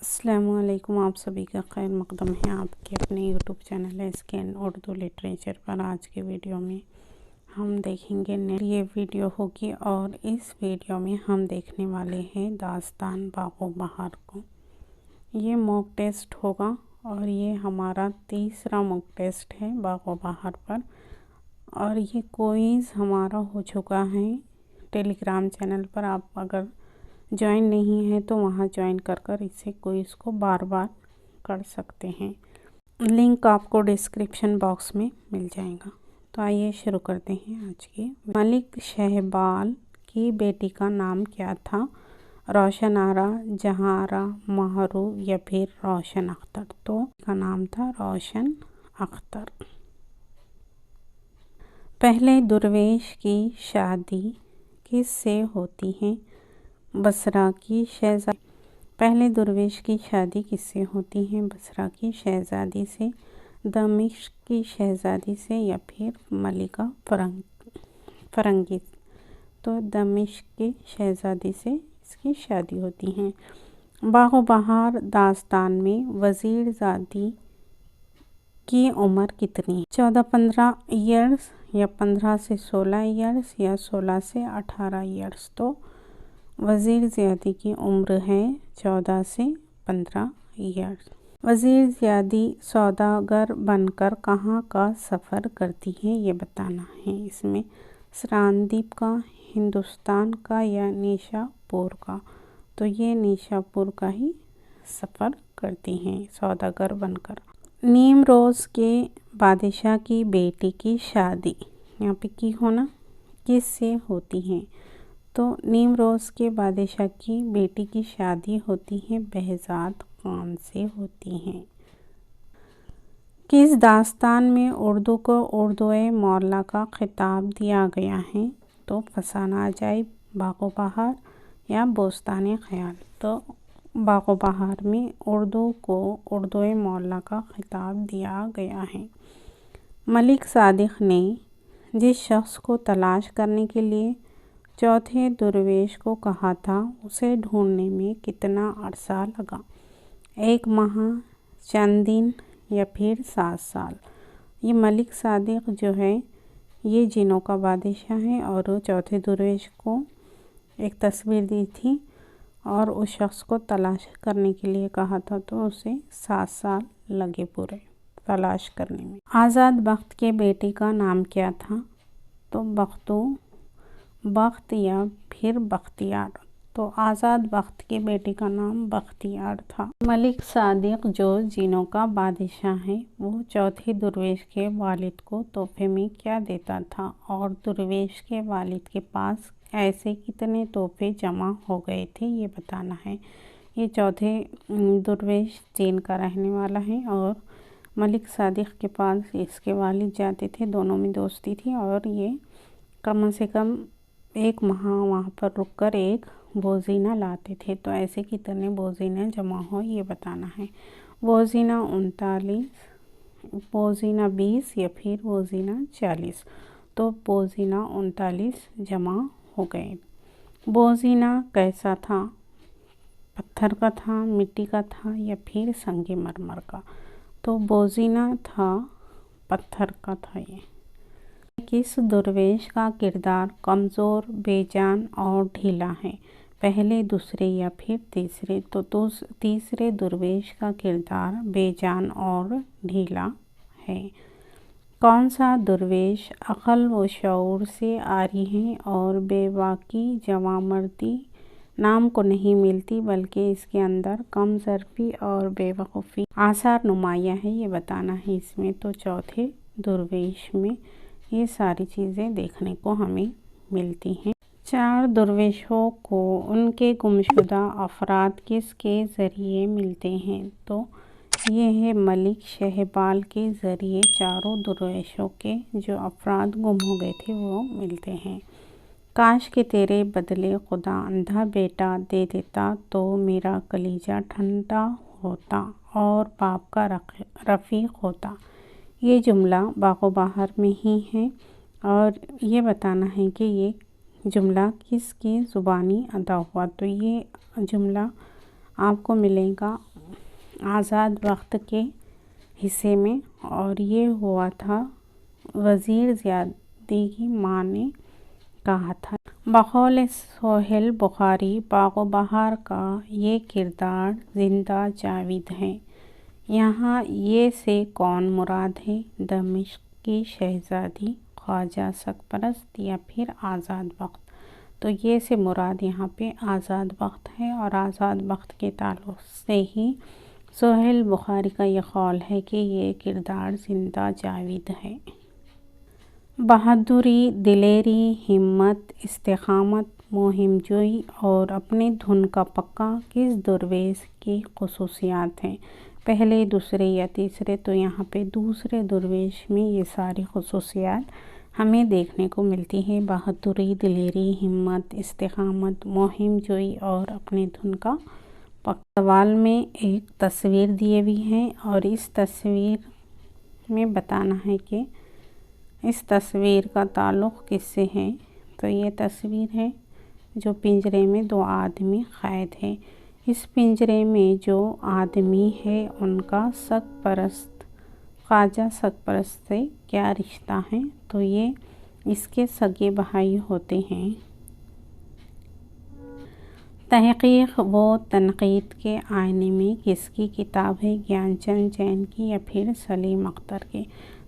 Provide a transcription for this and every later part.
السلام علیکم، آپ سبھی کا خیر مقدم ہے آپ کے اپنے یوٹیوب چینل اسکین اردو لٹریچر پر۔ آج کے ویڈیو میں ہم دیکھیں گے یہ ویڈیو ہوگی اور اس ویڈیو میں ہم دیکھنے والے ہیں داستان باغ و بہار کو۔ یہ موک ٹیسٹ ہوگا اور یہ ہمارا تیسرا موک ٹیسٹ ہے باغ و بہار پر، اور یہ کوئز ہمارا ہو چکا ہے ٹیلی گرام چینل پر۔ آپ اگر جوائن نہیں ہے تو وہاں جوائن کر اسے کوئز کو بار بار کر سکتے ہیں۔ لنک آپ کو ڈسکرپشن باکس میں مل جائے گا۔ تو آئیے شروع کرتے ہیں آج کے۔ ملک شہبال کی بیٹی کا نام کیا تھا؟ روشن آرا، جہاں آرا، مہرو یا پھر روشن اختر؟ تو کا نام تھا روشن اختر۔ پہلے درویش کی شادی کس سے ہوتی ہے؟ بصرہ کی شہزادی۔ پہلے درویش کی شادی کس سے ہوتی ہے؟ بصرہ کی شہزادی سے، دمشق کی شہزادی سے یا پھر ملکہ فرنگی؟ تو دمشق کی شہزادی سے اس کی شادی ہوتی ہے۔ باغ و بہار داستان میں وزیر زادی کی عمر کتنی ہے؟ 14-15 ایئرز یا 15 سے 16 ایئرز یا 16 سے 18 ایئرز؟ تو وزیر زادی کی عمر ہے 14 سے 15 ایئرز۔ وزیر زادی سوداگر بن کر کہاں کا سفر کرتی ہے یہ بتانا ہے۔ اس میں سراندیپ کا، ہندوستان کا یا نیشاپور کا؟ تو یہ نیشاپور کا ہی سفر کرتی ہیں سوداگر بن کر۔ نیمروز کے بادشاہ کی بیٹی کی شادی یہاں پہ کی ہونا کس سے ہوتی ہے؟ تو نیمروز کے بادشاہ کی بیٹی کی شادی ہوتی ہے بہزاد خان سے ہوتی ہے۔ کس داستان میں اردو کو اردوئے مولا کا خطاب دیا گیا ہے؟ تو فسانہ عجائب، باغ و بہار یا بوستان خیال؟ تو باغ و بہار میں اردو کو اردوئے مولا کا خطاب دیا گیا ہے۔ ملک صادق نے جس شخص کو تلاش کرنے کے لیے چوتھے درویش کو کہا تھا، اسے ڈھونڈنے میں کتنا عرصہ لگا؟ 1 ماہ، چند دن یا پھر 7 سال؟ یہ ملک صادق جو ہے یہ جنوں کا بادشاہ ہے اور چوتھے درویش کو ایک تصویر دی تھی اور اس شخص کو تلاش کرنے کے لیے کہا تھا، تو اسے 7 سال لگے پورے تلاش کرنے میں۔ آزاد بخت کے بیٹے کا نام کیا تھا؟ تو بخت یا پھر بختیار؟ تو آزاد بخت کے بیٹے کا نام بختیار تھا۔ ملک صادق جو جنوں کا بادشاہ ہے وہ چوتھے درویش کے والد کو تحفے میں کیا دیتا تھا؟ اور درویش کے والد کے پاس ایسے کتنے تحفے جمع ہو گئے تھے یہ بتانا ہے۔ یہ چوتھے درویش چین کا رہنے والا ہے اور ملک صادق کے پاس اس کے والد جاتے تھے، دونوں میں دوستی تھی اور یہ کم سے کم 1 ماہ وہاں پر رک کر ایک بوزینہ لاتے تھے۔ تو ایسے کتنے بوزینہ جمع ہو یہ بتانا ہے۔ بوزینہ 39، بوزینہ 20 یا پھر بوزینہ 40؟ تو بوزینہ 39 جمع ہو گئے۔ بوزینہ کیسا تھا؟ پتھر کا تھا، مٹی کا تھا یا پھر سنگ مرمر کا؟ تو بوزینہ تھا پتھر کا تھا۔ یہ کس درویش کا کردار کمزور، بے جان اور ڈھیلا ہے؟ پہلے، دوسرے یا پھر تیسرے؟ تو تیسرے درویش کا کردار بے جان اور ڈھیلا ہے۔ کون سا درویش عقل و شعور سے عاری ہے اور بے باکی جوانمردی نام کو نہیں ملتی بلکہ اس کے اندر کم ظرفی اور بے وقوفی آثار نمایاں ہے یہ بتانا ہے اس میں؟ تو چوتھے درویش میں یہ ساری چیزیں دیکھنے کو ہمیں ملتی ہیں۔ 4 درویشوں کو ان کے گمشدہ افراد کس کے ذریعے ملتے ہیں؟ تو یہ ہے ملک شہبال کے ذریعے 4 درویشوں کے جو افراد گم ہو گئے تھے وہ ملتے ہیں۔ کاش کہ تیرے بدلے خدا اندھا بیٹا دے دیتا تو میرا کلیجہ ٹھنڈا ہوتا اور باپ کا رفیق ہوتا۔ یہ جملہ باغ و بہار میں ہی ہے اور یہ بتانا ہے کہ یہ جملہ کس کی زبانی ادا ہوا؟ تو یہ جملہ آپ کو ملے گا آزاد وقت کے حصے میں، اور یہ ہوا تھا وزیر زیادی کی ماں نے کہا تھا۔ بقول سہیل بخاری، باغ و بہار کا یہ کردار زندہ جاوید ہے۔ یہاں یہ سے کون مراد ہے؟ دمشق کی شہزادی، خواجہ سرپرست یا پھر آزاد وقت؟ تو یہ سے مراد یہاں پہ آزاد وقت ہے، اور آزاد وقت کے تعلق سے ہی سہیل بخاری کا یہ قول ہے کہ یہ کردار زندہ جاوید ہے۔ بہادری، دلیری، ہمت، استقامت، مہم جوئی اور اپنے دھن کا پکا کس درویش کی خصوصیات ہیں؟ پہلے، دوسرے یا تیسرے؟ تو یہاں پہ دوسرے درویش میں یہ ساری خصوصیات ہمیں دیکھنے کو ملتی ہے۔ بہادری، دلیری، ہمت، استقامت، مہم جوئی اور اپنے دھن کا پکا۔ سوال میں ایک تصویر دیے ہوئی ہے، اور اس تصویر میں بتانا ہے کہ اس تصویر کا تعلق کس سے ہے۔ تو یہ تصویر ہے جو پنجرے میں دو آدمی قید ہے۔ اس پنجرے میں جو آدمی ہے ان کا سرپرست، خواجہ سرپرست سے کیا رشتہ ہے؟ تو یہ اس کے سگے بھائی ہوتے ہیں۔ تحقیق و تنقید کے آئینے میں کس کی کتاب ہے؟ گیان چند جین کی یا پھر سلیم اختر کی؟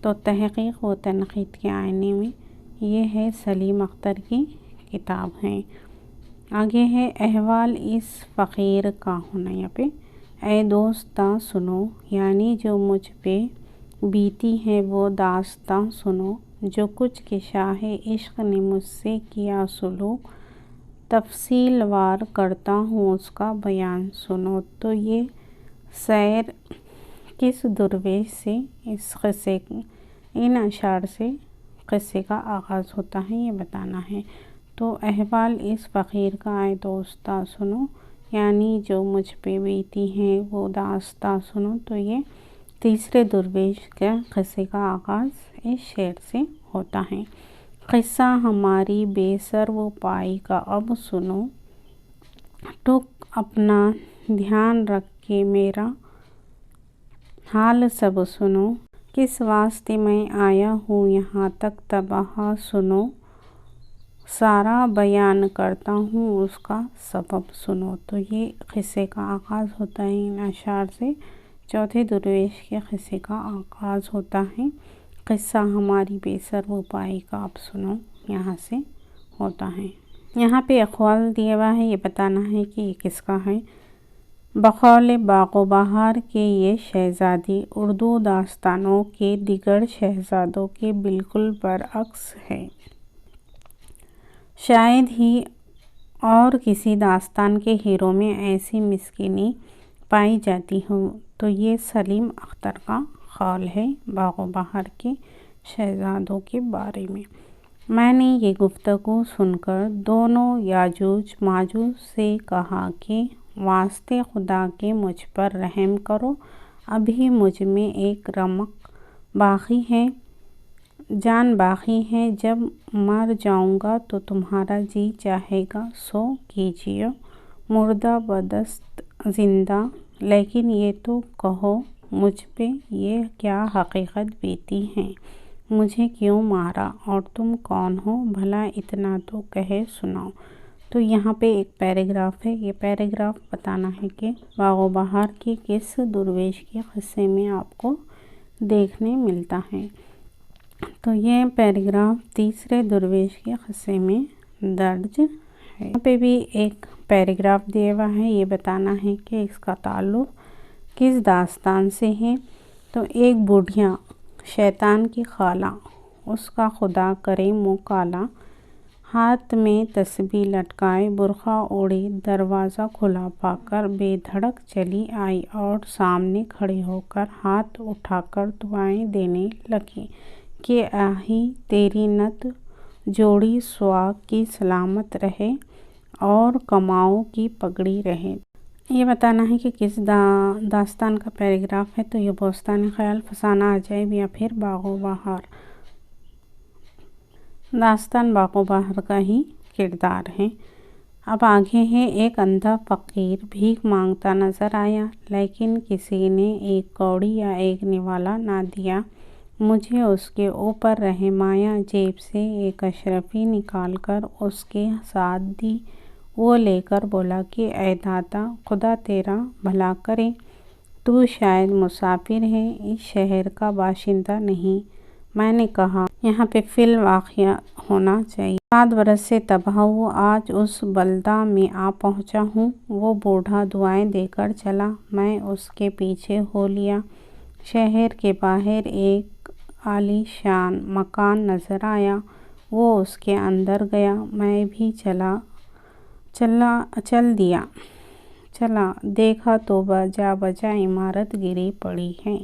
تو تحقیق و تنقید کے آئینے میں یہ ہے سلیم اختر کی کتاب ہے۔ آگے ہے احوال اس فقیر کا ہونا، یہاں پہ اے دوستاں سنو، یعنی جو مجھ پہ بیتی ہے وہ داستاں سنو، جو کچھ کہ شاہ عشق نے مجھ سے کیا سلوک، تفصیل وار کرتا ہوں اس کا بیان سنو۔ تو یہ شعر کس درویش سے اس قصے، ان اشعار سے قصے کا آغاز ہوتا ہے یہ بتانا ہے۔ تو احوال اس فقیر کا اے دوستاں سنو، یعنی جو مجھ پہ بیتی ہے وہ داستاں سنو، تو یہ تیسرے درویش کے قصے کا آغاز اس شعر سے ہوتا ہے۔ قصہ ہماری بے سر و پائی کا اب سنو، ٹک اپنا دھیان رکھ کے میرا حال سب سنو، کس واسطے میں آیا ہوں یہاں تک تباہ سنو، سارا بیان کرتا ہوں اس کا سبب سنو۔ تو یہ قصے کا آغاز ہوتا ہے ان اشعار سے۔ چوتھے درویش کے قصے کا آغاز ہوتا ہے قصہ ہماری بے سر و پائی کا اب سنو، یہاں سے ہوتا ہے۔ یہاں پہ اقوال دیا ہوا ہے، یہ بتانا ہے کہ یہ کس کا ہے۔ بقول باغ و بہار کے یہ شہزادی اردو داستانوں کے دیگر شہزادوں کے بالکل برعکس ہے۔ شاید ہی اور کسی داستان کے ہیرو میں ایسی مسکینی پائی جاتی ہو۔ تو یہ سلیم اختر کا قول ہے باغ و بہار کے شہزادوں کے بارے میں۔ میں نے یہ گفتگو سن کر دونوں یاجوج ماجوج سے کہا کہ واسطے خدا کے مجھ پر رحم کرو، ابھی مجھ میں ایک رمق باقی ہے، جان باقی ہے، جب مر جاؤں گا تو تمہارا جی چاہے گا سو کیجیے، مردہ بدست زندہ، لیکن یہ تو کہو مجھ پہ یہ کیا حقیقت بیتی ہے، مجھے کیوں مارا، اور تم کون ہو بھلا اتنا تو کہہ سناؤ۔ تو یہاں پہ ایک پیراگراف ہے، یہ پیراگراف بتانا ہے کہ باغ و بہار کی کس درویش کے قصے میں آپ کو دیکھنے ملتا ہے۔ تو یہ پیراگراف تیسرے درویش کے قصے میں درج ہے۔ یہاں پہ بھی ایک پیراگراف دیا ہوا ہے، یہ بتانا ہے کہ اس کا تعلق کس داستان سے ہے۔ تو ایک بوڑھیا شیطان کی خالہ، اس کا خدا کرے منہ کالا، ہاتھ میں تسبیح لٹکائے برقع اوڑھے دروازہ کھلا پا کر بے دھڑک چلی آئی اور سامنے کھڑے ہو کر ہاتھ اٹھا کر دعائیں دینے لگی کہ الہی تیری نت جوڑی سواگ کی سلامت رہے اور کماؤں کی پگڑی رہے۔ یہ بتانا ہے کہ کس داستان کا پیراگراف ہے۔ تو یہ بوستان خیال، فسانہ عجائب یا پھر باغ و بہار؟ داستان باغ و بہار کا ہی کردار ہے۔ اب آگے ہے، ایک اندھا فقیر بھیک مانگتا نظر آیا، لیکن کسی نے ایک کوڑی یا ایک نوالا نہ دیا۔ مجھے اس کے اوپر رہنمایا جیب سے ایک اشرفی نکال کر اس کے ساتھ دی۔ وہ لے کر بولا کہ اے داتا، خدا تیرا بھلا کرے، تو شاید مسافر ہے، اس شہر کا باشندہ نہیں۔ میں نے کہا، یہاں پہ فی الواقع ہونا چاہیے۔ 7 برس سے تباہ ہوں، آج اس بلدہ میں آ پہنچا ہوں۔ وہ بوڑھا دعائیں دے کر چلا، میں اس کے پیچھے ہو لیا۔ شہر کے باہر ایک عالی شان مکان نظر آیا، وہ اس کے اندر گیا، میں بھی چلا دیکھا تو جا بجا عمارت گری پڑی ہے۔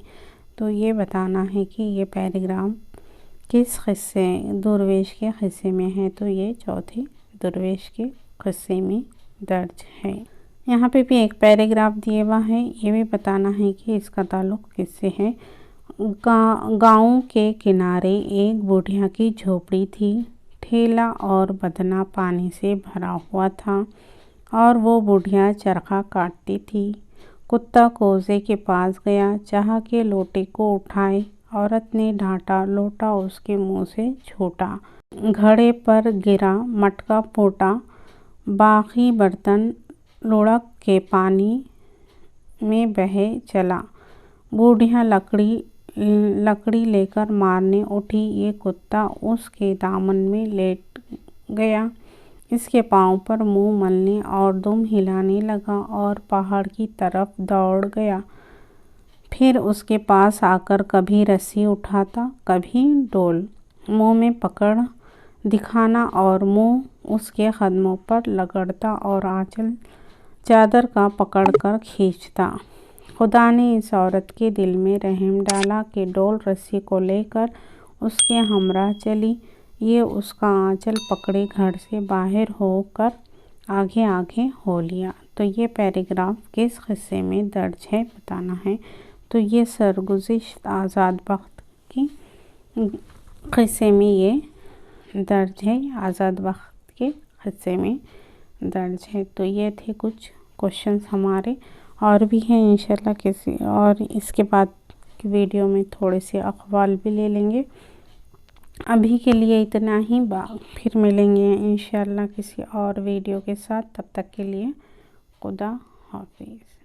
تو یہ بتانا ہے کہ یہ پیراگراف کس قصے درویش کے قصے میں ہے، تو یہ چوتھے درویش کے قصے میں درج ہے۔ یہاں پہ بھی ایک پیراگراف دیا ہوا ہے، یہ بھی بتانا ہے کہ اس کا تعلق کس سے ہے۔ گاؤں کے کنارے ایک بوڑھیا کی جھوپڑی تھی، ٹھیلا اور بدنہ پانی سے بھرا ہوا تھا اور وہ بوڑھیا چرخہ کاٹتی تھی۔ کتا کوزے کے پاس گیا، چاہا کہ لوٹے کو اٹھائے، عورت نے ڈانٹا، لوٹا اس کے منہ سے چھوٹا، گھڑے پر گرا، مٹکا پھوٹا، باقی برتن لڑک کے پانی میں بہہ چلا۔ بوڑھیا لکڑی لے کر مارنے اٹھی، یہ کتا اس کے دامن میں لیٹ گیا، اس کے پاؤں پر منہ ملنے اور دم ہلانے لگا اور پہاڑ کی طرف دوڑ گیا۔ پھر اس کے پاس آ کر کبھی رسی اٹھاتا، کبھی ڈول، منہ میں پکڑ دکھانا اور منہ اس کے قدموں پر رگڑتا اور آنچل چادر کا پکڑ کر کھینچتا۔ خدا نے اس عورت کے دل میں رحم ڈالا کہ ڈول رسی کو لے کر اس کے ہمراہ چلی، یہ اس کا آنچل پکڑے گھر سے باہر ہو کر آگے ہو لیا۔ تو یہ پیراگراف کس قصے میں درج ہے بتانا ہے، تو یہ سرگزشت آزاد بخت کی قصے میں یہ درج ہے، آزاد بخت کے قصے میں درج ہے۔ تو یہ تھے کچھ کوشچنز ہمارے، اور بھی ہیں انشاءاللہ اور اس کے بعد کی ویڈیو میں تھوڑے سے اقوال بھی لے لیں گے۔ ابھی کے لیے اتنا ہی، پھر ملیں گے انشاءاللہ کسی اور ویڈیو کے ساتھ، تب تک کے لیے خدا حافظ۔